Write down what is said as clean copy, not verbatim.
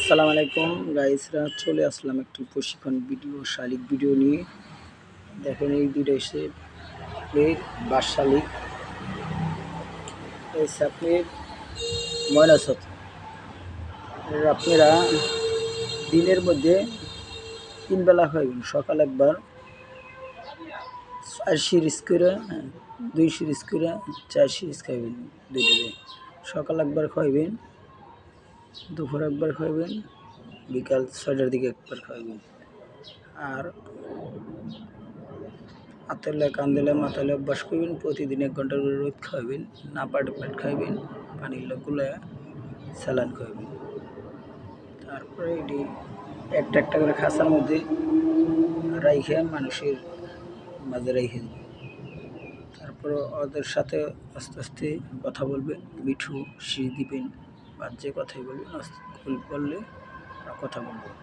আসসালামু আলাইকুম গাইসরা, চলে আসলাম একটি প্রশিক্ষণ ভিডিও শালিক ভিডিও নিয়ে। দেখেন এই দুটো এসে বাস শালিক, এই সাপের ময়না ছত। আপনারা দিনের মধ্যে 3 বেলা খাইবেন। সকাল একবার 4 সিরিজ করে, 2 সিরিজ করে 4 সিরিজ খাইবেন। দুইটাতে সকাল একবার খাইবেন, দুপুর একবার খাইবেন, বিকাল 6টার দিকে একবার খাইবেন। আর হাতেলে কান্দেলে মাথালে অভ্যাস করবেন। প্রতিদিন 1 ঘন্টা করে রোদ খাইবেন, না পাটে পেট খাইবেন, পানির গুলায় স্যালাইন খাইবেন। তারপরে এটি একটা একটা করে খাঁচার মধ্যে রাইখে মানুষের মাঝে রেখে দেবেন। তারপরে ওদের সাথে আস্তে আস্তে কথা বলবেন, মিঠু শিস দিবেন, বা যে কথাই বলবেন আস্তে বললে কথা বলবেন।